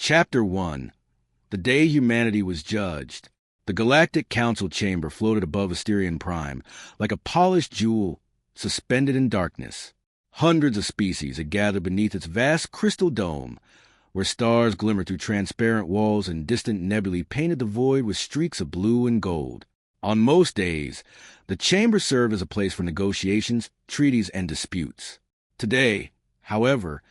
Chapter 1. The Day Humanity Was Judged. The Galactic Council chamber floated above Asterion Prime, like a polished jewel suspended in darkness. Hundreds of species had gathered beneath its vast crystal dome, where stars glimmered through transparent walls and distant nebulae painted the void with streaks of blue and gold. On most days, the chamber served as a place for negotiations, treaties, and disputes. Today, however,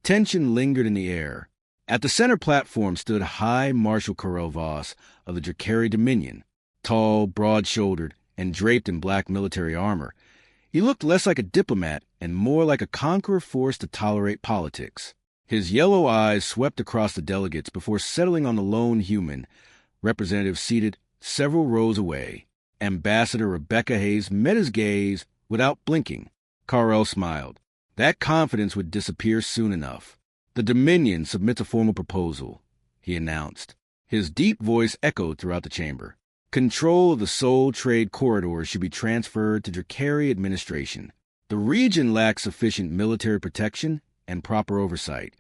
tension lingered in the air. At the center platform stood High Marshal Karel Voss of the Drakari Dominion, tall, broad-shouldered, and draped in black military armor. He looked less like a diplomat and more like a conqueror forced to tolerate politics. His yellow eyes swept across the delegates before settling on the lone human representative seated several rows away. Ambassador Rebecca Hayes met his gaze without blinking. Karel smiled. That confidence would disappear soon enough. "The Dominion submits a formal proposal," he announced. His deep voice echoed throughout the chamber. Control of the Soul Trade Corridors should be transferred to Drakari administration. The region lacks sufficient military protection and proper oversight.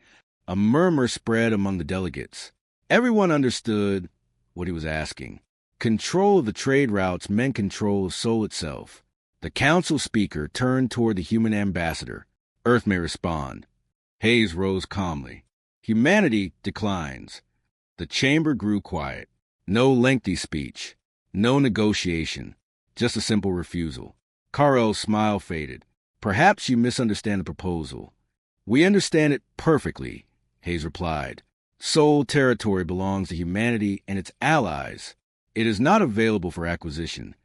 A murmur spread among the delegates. Everyone understood what he was asking. Control of the trade routes meant control of Sol itself. The council speaker turned toward the human ambassador. "Earth may respond." Hayes rose calmly. "Humanity declines." The chamber grew quiet. No lengthy speech. No negotiation. Just a simple refusal. Karel's smile faded. "Perhaps you misunderstand the proposal." "We understand it perfectly," Hayes replied. "Sol territory belongs to humanity and its allies. It is not available for acquisition."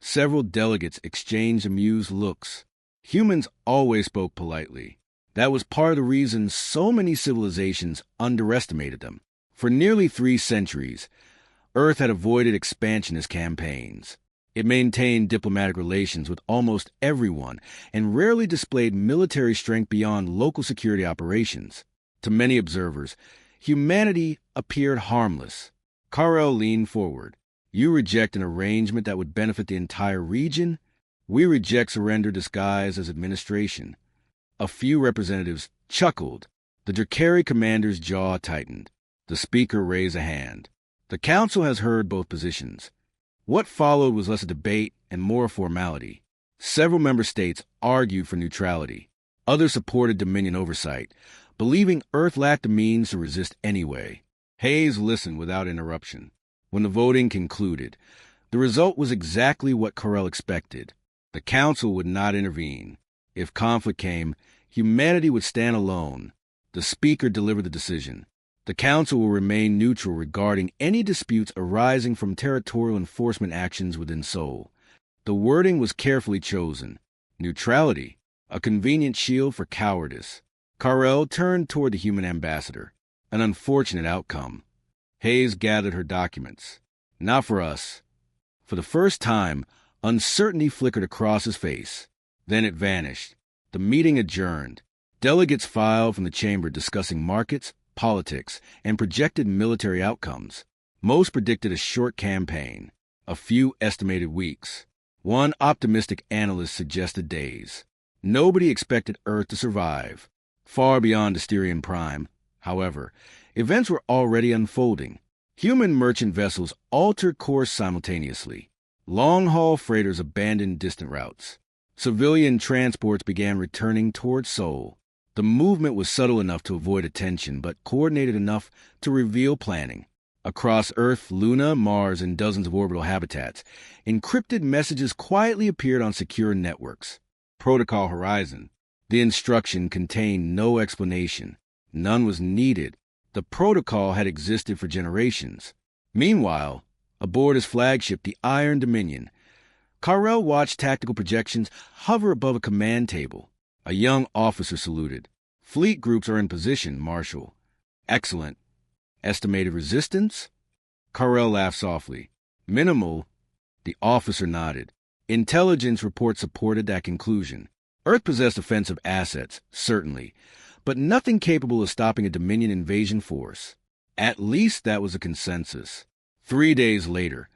Several delegates exchanged amused looks. Humans always spoke politely. That was part of the reason so many civilizations underestimated them. For nearly 3 centuries, Earth had avoided expansionist campaigns. It maintained diplomatic relations with almost everyone and rarely displayed military strength beyond local security operations. To many observers, humanity appeared harmless. Karel leaned forward. "You reject an arrangement that would benefit the entire region? We reject surrender disguised as administration." A few representatives chuckled. The Drakari commander's jaw tightened. The speaker raised a hand. "The council has heard both positions." What followed was less a debate and more a formality. Several member states argued for neutrality. Others supported Dominion oversight, believing Earth lacked the means to resist anyway. Hayes listened without interruption. When the voting concluded, the result was exactly what Karel expected. The council would not intervene. If conflict came, humanity would stand alone. The speaker delivered the decision. The council will remain neutral regarding any disputes arising from territorial enforcement actions within Sol. The wording was carefully chosen. Neutrality, a convenient shield for cowardice. Karel turned toward the human ambassador. An unfortunate outcome. Hayes gathered her documents. "Not for us." For the first time, uncertainty flickered across his face. Then it vanished. The meeting adjourned. Delegates filed from the chamber discussing markets, politics, and projected military outcomes. Most predicted a short campaign. A few estimated weeks. One optimistic analyst suggested days. Nobody expected Earth to survive. Far beyond Asterion Prime, however, events were already unfolding. Human merchant vessels altered course simultaneously. Long-haul freighters abandoned distant routes. Civilian transports began returning toward Sol. The movement was subtle enough to avoid attention, but coordinated enough to reveal planning. Across Earth, Luna, Mars, and dozens of orbital habitats, encrypted messages quietly appeared on secure networks. Protocol Horizon. The instruction contained no explanation. None was needed. The protocol had existed for generations. Meanwhile, aboard his flagship, the Iron Dominion, Karel watched tactical projections hover above a command table. A young officer saluted. "Fleet groups are in position, Marshal." "Excellent." "Estimated resistance?" Karel laughed softly. "Minimal." The officer nodded. Intelligence reports supported that conclusion. Earth possessed offensive assets, certainly, but nothing capable of stopping a Dominion invasion force. At least that was a consensus. 3 days later,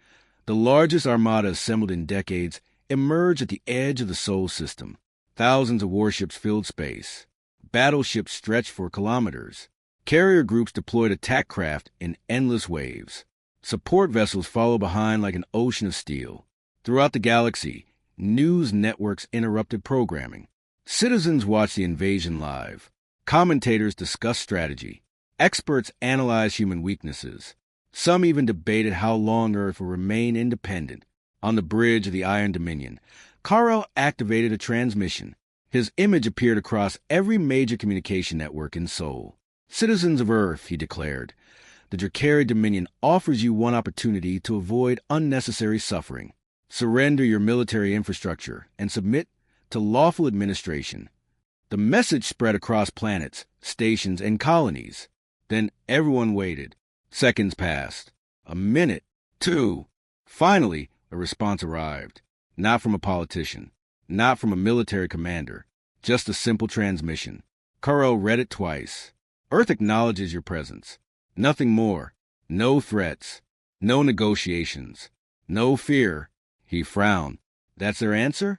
the largest armada assembled in decades emerged at the edge of the Sol system. Thousands of warships filled space. Battleships stretched for kilometers. Carrier groups deployed attack craft in endless waves. Support vessels follow behind like an ocean of steel. Throughout the galaxy, news networks interrupted programming. Citizens watched the invasion live. Commentators discussed strategy. Experts analyzed human weaknesses. Some even debated how long Earth will remain independent. On the bridge of the Iron Dominion, Kal-El activated a transmission. His image appeared across every major communication network in Sol. "Citizens of Earth," he declared, "the Drakari Dominion offers you one opportunity to avoid unnecessary suffering. Surrender your military infrastructure and submit to lawful administration." The message spread across planets, stations, and colonies. Then everyone waited. Seconds passed. A minute. 2. Finally, a response arrived. Not from a politician. Not from a military commander. Just a simple transmission. Kal-El read it twice. "Earth acknowledges your presence. Nothing more. No threats. No negotiations. No fear." He frowned. "That's their answer?"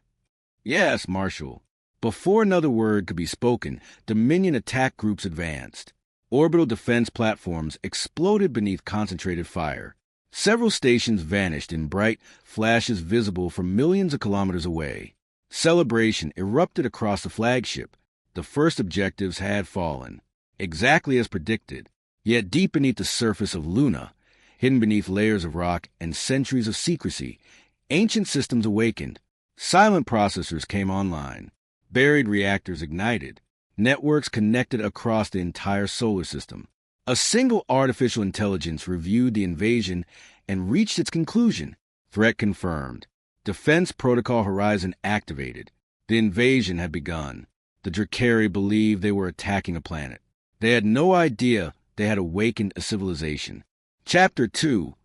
"Yes, Marshal." Before another word could be spoken, Dominion attack groups advanced. Orbital defense platforms exploded beneath concentrated fire. Several stations vanished in bright flashes visible from millions of kilometers away. Celebration erupted across the flagship. The first objectives had fallen. Exactly as predicted. Yet deep beneath the surface of Luna, hidden beneath layers of rock and centuries of secrecy, ancient systems awakened. Silent processors came online. Buried reactors ignited. Networks connected across the entire solar system. A single artificial intelligence reviewed the invasion and reached its conclusion. Threat confirmed. Defense Protocol Horizon activated. The invasion had begun. The Drakari believed they were attacking a planet. They had no idea they had awakened a civilization. Chapter 2.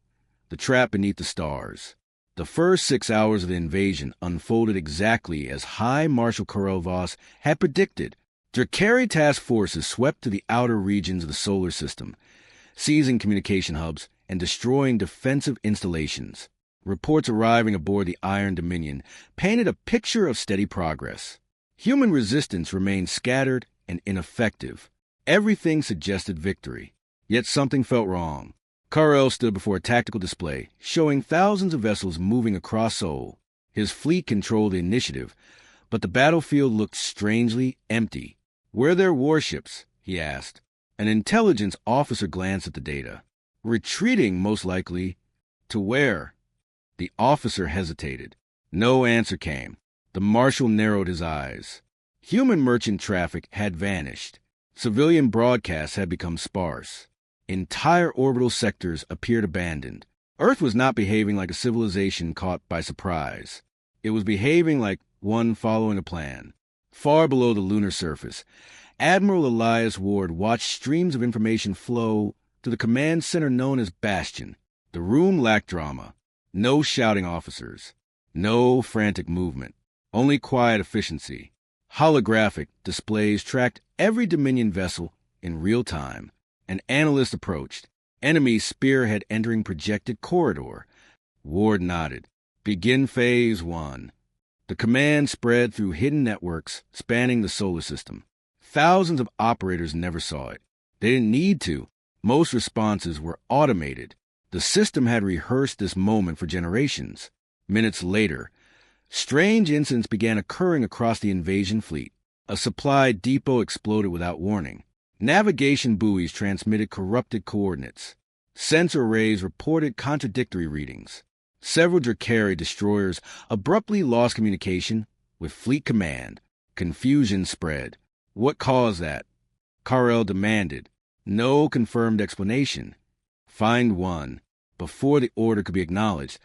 The Trap Beneath the Stars. The first 6 hours of the invasion unfolded exactly as High Marshal Kal-El Vos had predicted. Drakari task forces swept to the outer regions of the solar system, seizing communication hubs and destroying defensive installations. Reports arriving aboard the Iron Dominion painted a picture of steady progress. Human resistance remained scattered and ineffective. Everything suggested victory. Yet something felt wrong. Kal-El stood before a tactical display, showing thousands of vessels moving across Sol. His fleet controlled the initiative, but the battlefield looked strangely empty. "Where are their warships?" he asked. An intelligence officer glanced at the data. "Retreating, most likely." "To where?" The officer hesitated. No answer came. The marshal narrowed his eyes. Human merchant traffic had vanished. Civilian broadcasts had become sparse. Entire orbital sectors appeared abandoned. Earth was not behaving like a civilization caught by surprise. It was behaving like one following a plan. Far below the lunar surface, Admiral Elias Ward watched streams of information flow to the command center known as Bastion. The room lacked drama. No shouting officers. No frantic movement. Only quiet efficiency. Holographic displays tracked every Dominion vessel in real time. An analyst approached. Enemy spearhead entering projected corridor. Ward nodded. "Begin Phase 1. The command spread through hidden networks spanning the solar system. Thousands of operators never saw it. They didn't need to. Most responses were automated. The system had rehearsed this moment for generations. Minutes later, strange incidents began occurring across the invasion fleet. A supply depot exploded without warning. Navigation buoys transmitted corrupted coordinates. Sensor arrays reported contradictory readings. Several Drakari destroyers abruptly lost communication with fleet command. Confusion spread. What caused that? Kal-El demanded. No confirmed explanation. Find one. Before the order could be acknowledged,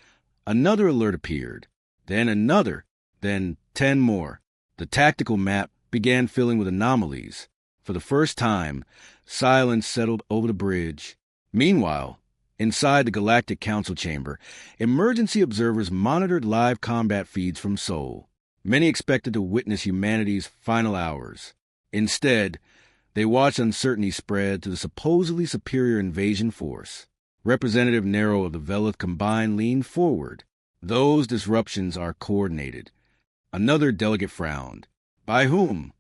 another alert appeared. Then another. Then 10 more. The tactical map began filling with anomalies. For the first time, silence settled over the bridge. Meanwhile, inside the Galactic Council chamber, emergency observers monitored live combat feeds from Sol. Many expected to witness humanity's final hours. Instead, they watched uncertainty spread to the supposedly superior invasion force. Representative Nero of the Velith Combine leaned forward. "Those disruptions are coordinated." Another delegate frowned. "By whom?"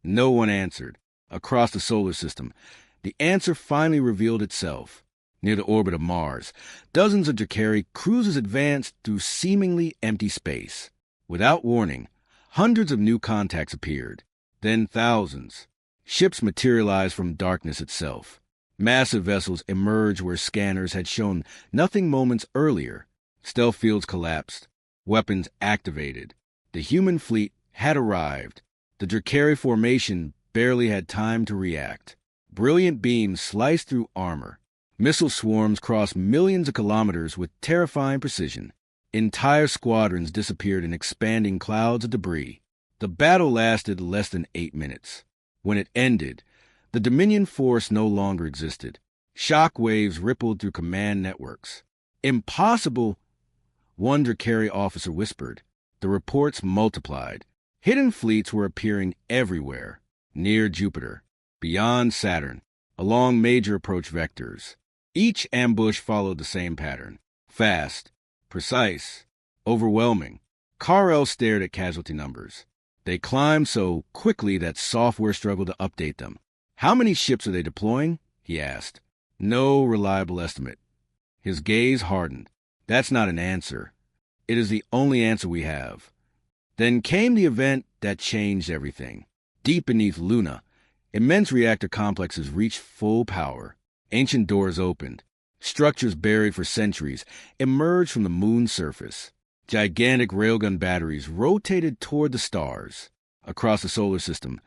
No one answered. Across the solar system, The answer finally revealed itself. Near the orbit of Mars, dozens of Drakari cruisers advanced through seemingly empty space. Without warning, hundreds of new contacts appeared, then thousands. Ships materialized from darkness itself. Massive vessels emerged where scanners had shown nothing moments earlier. Stealth fields collapsed, weapons activated. The human fleet had arrived. The Drakari formation barely had time to react. Brilliant beams sliced through armor. Missile swarms crossed millions of kilometers with terrifying precision. Entire squadrons disappeared in expanding clouds of debris. The battle lasted less than 8 minutes. When it ended, the Dominion force no longer existed. Shock waves rippled through command networks. Impossible, one Drakari officer whispered. The reports multiplied. Hidden fleets were appearing everywhere, near Jupiter, beyond Saturn, along major approach vectors. Each ambush followed the same pattern. Fast, precise, overwhelming. Kal-El stared at casualty numbers. They climbed so quickly that software struggled to update them. How many ships are they deploying? He asked. No reliable estimate. His gaze hardened. That's not an answer. It is the only answer we have. Then came the event that changed everything. Deep beneath Luna, immense reactor complexes reached full power. Ancient doors opened. Structures buried for centuries emerged from the moon's surface. Gigantic railgun batteries rotated toward the stars. Across the solar system,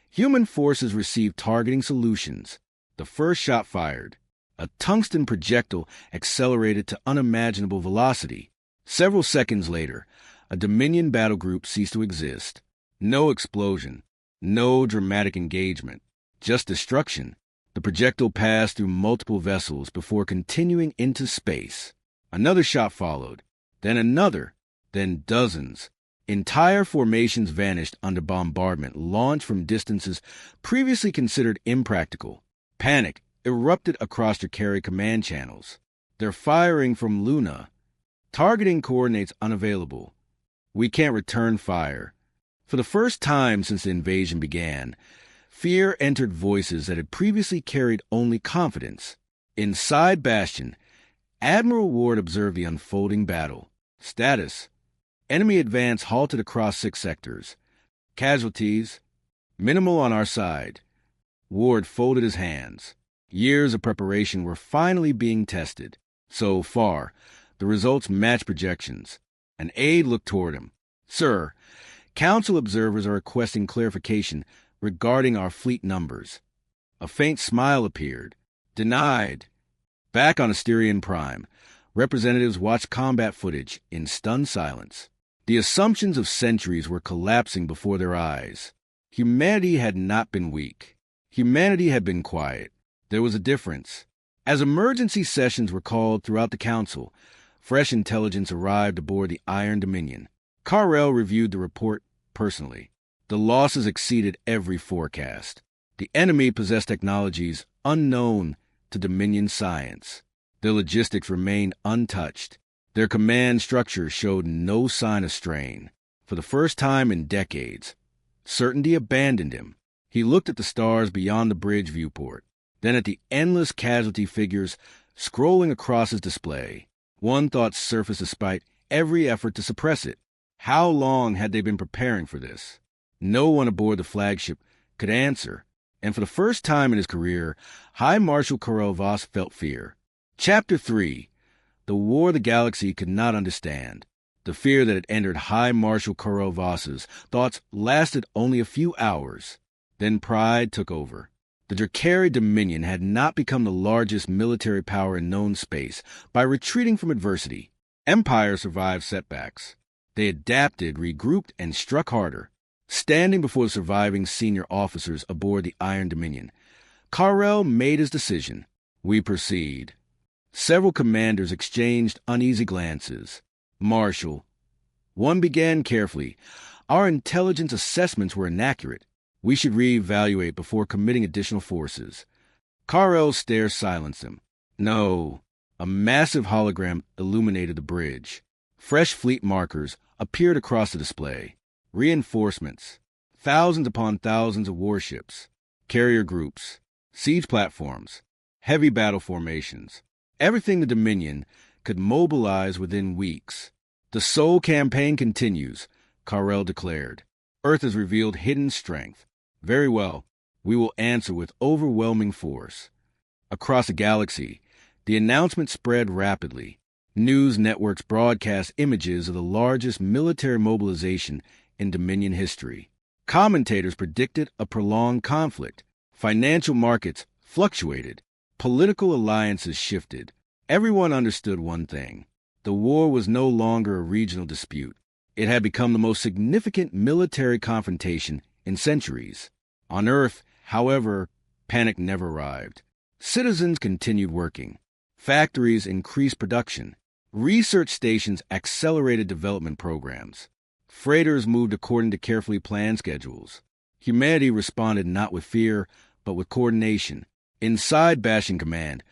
human forces received targeting solutions. The first shot fired. A tungsten projectile accelerated to unimaginable velocity. Several seconds later, a Dominion battle group ceased to exist. No explosion, no dramatic engagement, just destruction. The projectile passed through multiple vessels before continuing into space. Another shot followed, then another, then dozens. Entire formations vanished under bombardment launched from distances previously considered impractical. Panic erupted across Drakari command channels. They're firing from Luna. Targeting coordinates unavailable. We can't return fire. For the first time since the invasion began, fear entered voices that had previously carried only confidence. Inside Bastion, Admiral Ward observed the unfolding battle. Status: enemy advance halted across 6 sectors. Casualties: minimal on our side. Ward folded his hands. Years of preparation were finally being tested. So far, the results matched projections. An aide looked toward him. Sir, Council observers are requesting clarification regarding our fleet numbers. A faint smile appeared. Denied. Back on Asterion Prime, representatives watched combat footage in stunned silence. The assumptions of centuries were collapsing before their eyes. Humanity had not been weak. Humanity had been quiet. There was a difference. As emergency sessions were called throughout the Council, fresh intelligence arrived aboard the Iron Dominion. Kal-El reviewed the report personally. The losses exceeded every forecast. The enemy possessed technologies unknown to Dominion science. Their logistics remained untouched. Their command structure showed no sign of strain. For the first time in decades, certainty abandoned him. He looked at the stars beyond the bridge viewport, then at the endless casualty figures scrolling across his display. One thought surfaced despite every effort to suppress it. How long had they been preparing for this? No one aboard the flagship could answer, and for the first time in his career, High Marshal Kal-El Vos felt fear. Chapter 3. The War the Galaxy could not understand. The fear that had entered High Marshal Kal-El Vos's thoughts lasted only a few hours. Then pride took over. The Drakari Dominion had not become the largest military power in known space by retreating from adversity. Empire survived setbacks. They adapted, regrouped, and struck harder. Standing before the surviving senior officers aboard the Iron Dominion, Kal-El made his decision. We proceed. Several commanders exchanged uneasy glances. Marshal. One began carefully. Our intelligence assessments were inaccurate. We should reevaluate before committing additional forces. Kal-El's stare silenced him. No. A massive hologram illuminated the bridge. Fresh fleet markers appeared across the display. Reinforcements. Thousands upon thousands of warships. Carrier groups. siege platforms, heavy battle formations, everything the Dominion could mobilize within weeks. The Soul campaign continues, Carrel declared. Earth has revealed hidden strength. Very well, we will answer with overwhelming force. Across the galaxy, the announcement spread rapidly. News networks broadcast images of the largest military mobilization in Dominion history. Commentators predicted a prolonged conflict. Financial markets fluctuated. Political alliances shifted. Everyone understood one thing. The war was no longer a regional dispute. It had become the most significant military confrontation in centuries. On Earth, however, panic never arrived. Citizens continued working. Factories increased production. Research stations accelerated development programs. Freighters moved according to carefully planned schedules. Humanity responded not with fear, but with coordination. Inside Bastion Command,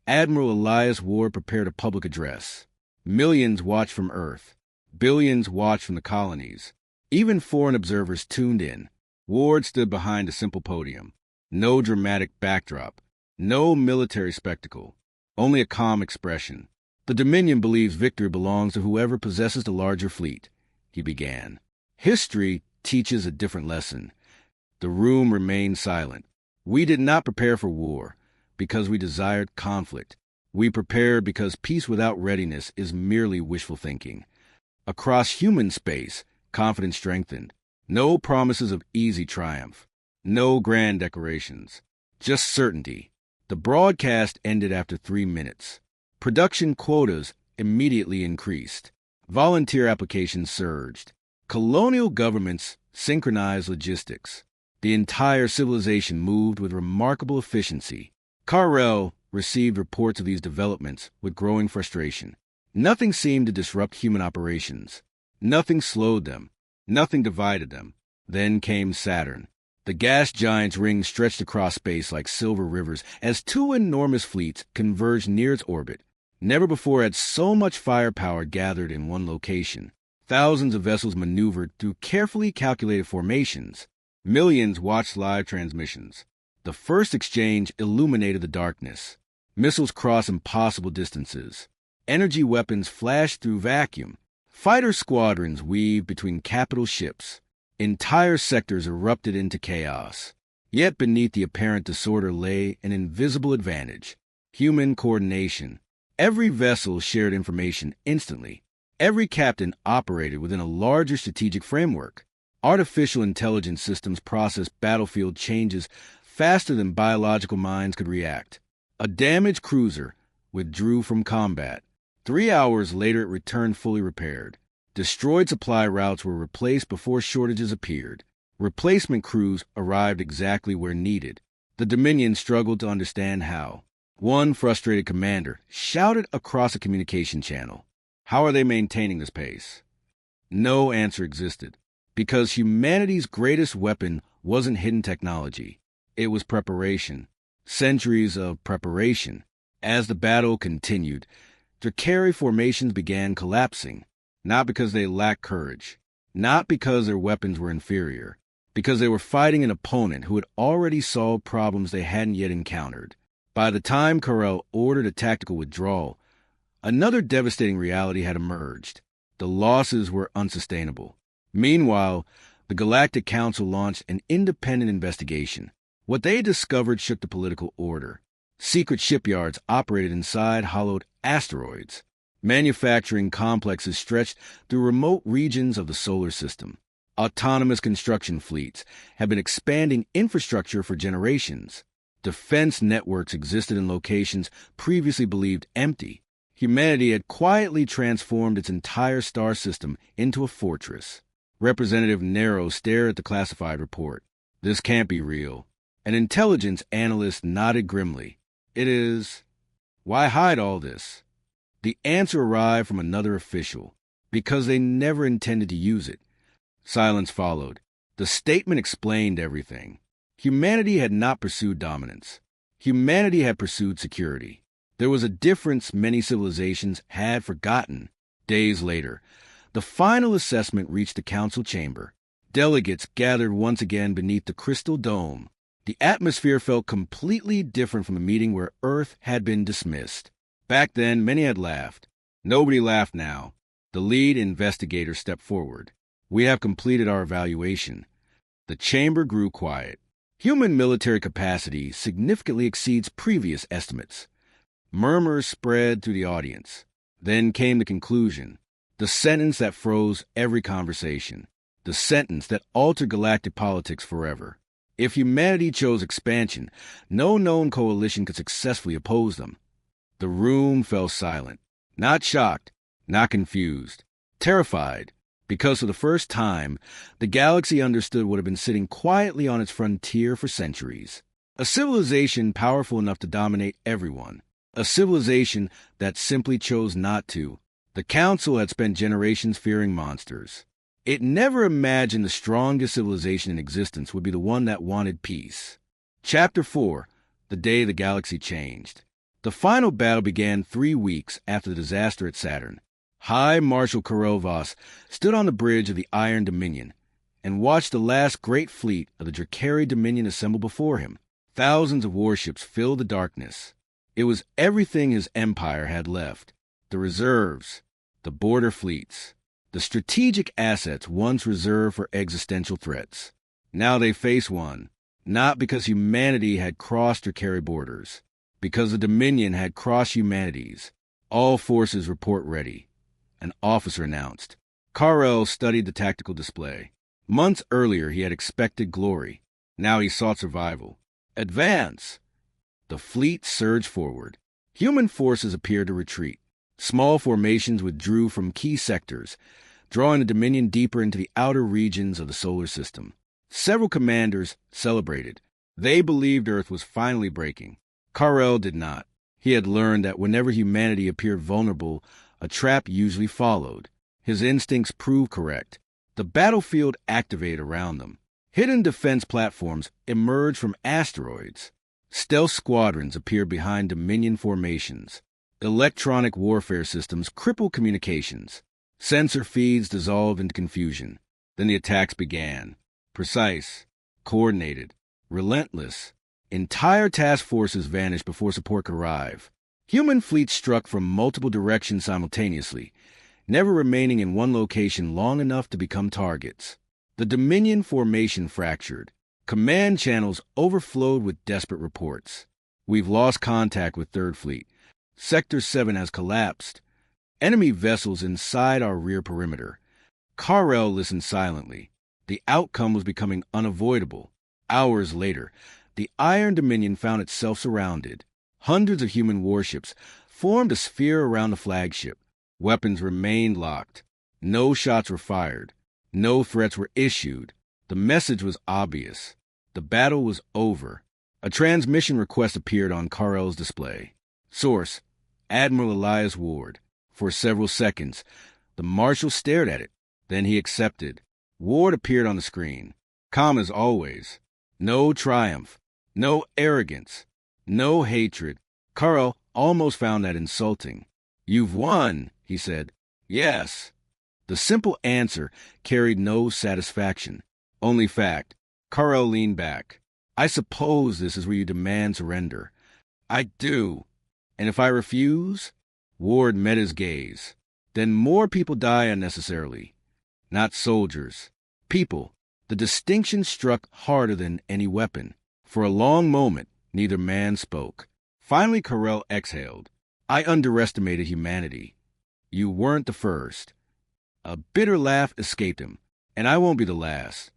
Admiral Elias Ward prepared a public address. Millions watched from Earth. Billions watched from the colonies. Even foreign observers tuned in. Ward stood behind a simple podium. No dramatic backdrop. No military spectacle. Only a calm expression. The Dominion believes victory belongs to whoever possesses the larger fleet, he began. History teaches a different lesson. The room remained silent. We did not prepare for war because we desired conflict. We prepared because peace without readiness is merely wishful thinking. Across human space, confidence strengthened. No promises of easy triumph. No grand declarations. Just certainty. The broadcast ended after 3 minutes. Production quotas immediately increased. Volunteer applications surged. Colonial governments synchronized logistics. The entire civilization moved with remarkable efficiency. Carrel received reports of these developments with growing frustration. Nothing seemed to disrupt human operations. Nothing slowed them. Nothing divided them. Then came Saturn. The gas giant's ring stretched across space like silver rivers as two enormous fleets converged near its orbit. Never before had so much firepower gathered in one location. Thousands of vessels maneuvered through carefully calculated formations. Millions watched live transmissions. The first exchange illuminated the darkness. Missiles crossed impossible distances. Energy weapons flashed through vacuum. Fighter squadrons weaved between capital ships. Entire sectors erupted into chaos. Yet beneath the apparent disorder lay an invisible advantage. Human coordination. Every vessel shared information instantly. Every captain operated within a larger strategic framework. Artificial intelligence systems processed battlefield changes faster than biological minds could react. A damaged cruiser withdrew from combat. 3 hours later, it returned fully repaired. Destroyed supply routes were replaced before shortages appeared. Replacement crews arrived exactly where needed. The Dominion struggled to understand how. One frustrated commander shouted across a communication channel, "How are they maintaining this pace?" No answer existed, because humanity's greatest weapon wasn't hidden technology. It was preparation. Centuries of preparation. As the battle continued, Drakari formations began collapsing, not because they lacked courage, not because their weapons were inferior, because they were fighting an opponent who had already solved problems they hadn't yet encountered. By the time Carrel ordered a tactical withdrawal, another devastating reality had emerged. The losses were unsustainable. Meanwhile, the Galactic Council launched an independent investigation. What they discovered shook the political order. Secret shipyards operated inside hollowed asteroids. Manufacturing complexes stretched through remote regions of the solar system. Autonomous construction fleets have been expanding infrastructure for generations. Defense networks existed in locations previously believed empty. Humanity had quietly transformed its entire star system into a fortress. Representative Nero stared at the classified report. This can't be real. An intelligence analyst nodded grimly. It is. Why hide all this? The answer arrived from another official. Because they never intended to use it. Silence followed. The statement explained everything. Humanity had not pursued dominance. Humanity had pursued security. There was a difference many civilizations had forgotten. Days later, the final assessment reached the council chamber. Delegates gathered once again beneath the crystal dome. The atmosphere felt completely different from the meeting where Earth had been dismissed. Back then, many had laughed. Nobody laughed now. The lead investigator stepped forward. "We have completed our evaluation." The chamber grew quiet. Human military capacity significantly exceeds previous estimates. Murmurs spread through the audience. Then came the conclusion, the sentence that froze every conversation, the sentence that altered galactic politics forever. If humanity chose expansion, no known coalition could successfully oppose them. The room fell silent, not shocked, not confused, terrified, because for the first time, the galaxy understood what had been sitting quietly on its frontier for centuries. A civilization powerful enough to dominate everyone. A civilization that simply chose not to. The Council had spent generations fearing monsters. It never imagined the strongest civilization in existence would be the one that wanted peace. Chapter 4. The Day the Galaxy Changed. The final battle began 3 weeks after the disaster at Saturn. High Marshal Karovas stood on the bridge of the Iron Dominion and watched the last great fleet of the Drakari Dominion assemble before him. Thousands of warships filled the darkness. It was everything his empire had left. The reserves, the border fleets, the strategic assets once reserved for existential threats. Now they face one, not because humanity had crossed Drakari borders, because the Dominion had crossed humanity's. All forces report ready. An officer announced. Kal-El studied the tactical display. Months earlier he had expected glory. Now he sought survival. Advance! The fleet surged forward. Human forces appeared to retreat. Small formations withdrew from key sectors, drawing the Dominion deeper into the outer regions of the solar system. Several commanders celebrated. They believed Earth was finally breaking. Kal-El did not. He had learned that whenever humanity appeared vulnerable, a trap usually followed. His instincts proved correct. The battlefield activated around them. Hidden defense platforms emerged from asteroids. Stealth squadrons appeared behind Dominion formations. Electronic warfare systems crippled communications. Sensor feeds dissolved into confusion. Then the attacks began. Precise, coordinated, relentless. Entire task forces vanished before support could arrive. Human fleets struck from multiple directions simultaneously, never remaining in one location long enough to become targets. The Dominion formation fractured. Command channels overflowed with desperate reports. "We've lost contact with Third Fleet. Sector 7 has collapsed. Enemy vessels inside our rear perimeter." Kal-El listened silently. The outcome was becoming unavoidable. Hours later, the Iron Dominion found itself surrounded. Hundreds of human warships formed a sphere around the flagship. Weapons remained locked. No shots were fired. No threats were issued. The message was obvious. The battle was over. A transmission request appeared on Kal-El's display. Source: Admiral Elias Ward. For several seconds, the Marshal stared at it. Then he accepted. Ward appeared on the screen. Calm as always. No triumph. No arrogance. No hatred. Kal-El almost found that insulting. "You've won," he said. "Yes." The simple answer carried no satisfaction, only fact. Kal-El leaned back. "I suppose this is where you demand surrender." "I do." "And if I refuse?" Ward met his gaze. "Then more people die unnecessarily." "Not soldiers. People." The distinction struck harder than any weapon. For a long moment, neither man spoke. Finally, Kal-El exhaled. "I underestimated humanity." "You weren't the first." A bitter laugh escaped him. "And I won't be the last."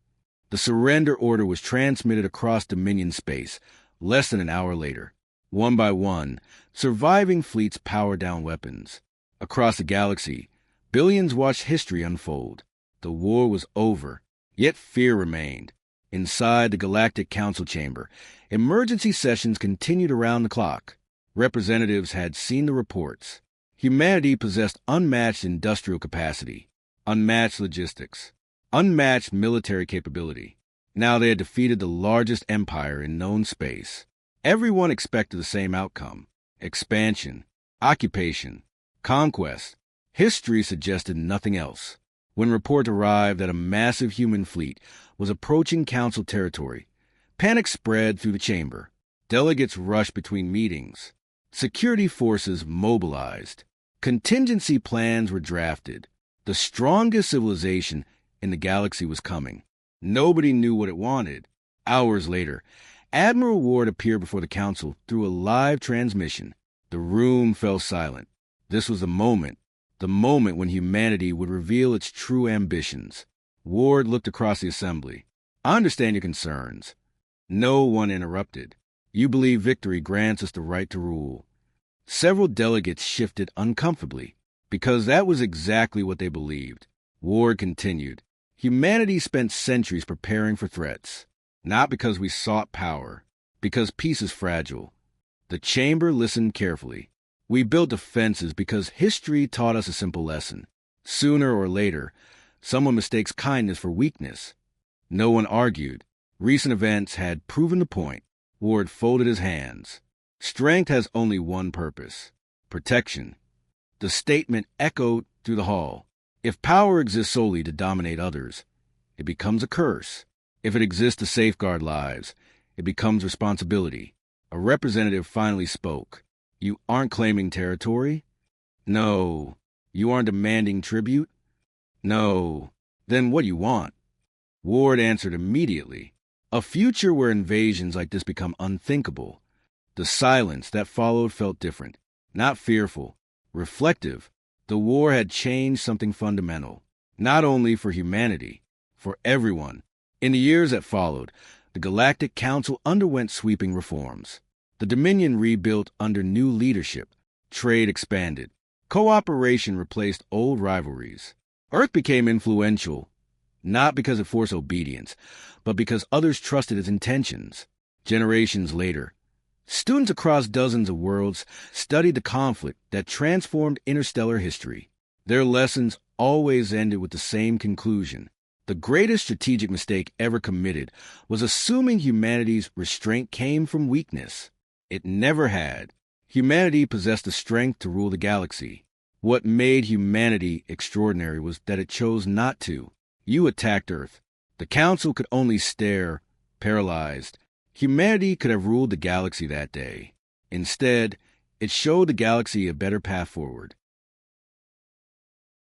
The surrender order was transmitted across Dominion space less than an hour later. One by one, surviving fleets powered down weapons. Across the galaxy, billions watched history unfold. The war was over, yet fear remained. Inside the Galactic Council chamber, emergency sessions continued around the clock. Representatives had seen the reports. Humanity possessed unmatched industrial capacity, unmatched logistics, unmatched military capability. Now they had defeated the largest empire in known space. Everyone expected the same outcome: expansion, occupation, conquest. History suggested nothing else. When report arrived that a massive human fleet was approaching Council territory, Panic spread through the chamber. Delegates rushed between meetings. Security forces mobilized. Contingency plans were drafted. The strongest civilization in the galaxy was coming. Nobody knew what it wanted. Hours later, Admiral Ward appeared before the council through a live transmission. The room fell silent. This was the moment when humanity would reveal its true ambitions. Ward looked across the assembly. I understand your concerns. No one interrupted. You believe victory grants us the right to rule. Several delegates shifted uncomfortably, because that was exactly what they believed. Ward continued. Humanity spent centuries preparing for threats, not because we sought power, because peace is fragile. The chamber listened carefully. We built defenses because history taught us a simple lesson. Sooner or later, someone mistakes kindness for weakness. No one argued. Recent events had proven the point. Ward folded his hands. Strength has only one purpose: protection. The statement echoed through the hall. If power exists solely to dominate others, it becomes a curse. If it exists to safeguard lives, it becomes responsibility. A representative finally spoke. You aren't claiming territory? No. You aren't demanding tribute? No. Then what do you want? Ward answered immediately. A future where invasions like this become unthinkable. The silence that followed felt different, not fearful, reflective. The war had changed something fundamental, not only for humanity, for everyone. In the years that followed, the Galactic Council underwent sweeping reforms. The Dominion rebuilt under new leadership. Trade expanded. Cooperation replaced old rivalries. Earth became influential, not because it forced obedience, but because others trusted its intentions. Generations later, students across dozens of worlds studied the conflict that transformed interstellar history. Their lessons always ended with the same conclusion. The greatest strategic mistake ever committed was assuming humanity's restraint came from weakness. It never had. Humanity possessed the strength to rule the galaxy. What made humanity extraordinary was that it chose not to. You attacked Earth. The Council could only stare, paralyzed. Humanity could have ruled the galaxy that day. Instead, it showed the galaxy a better path forward.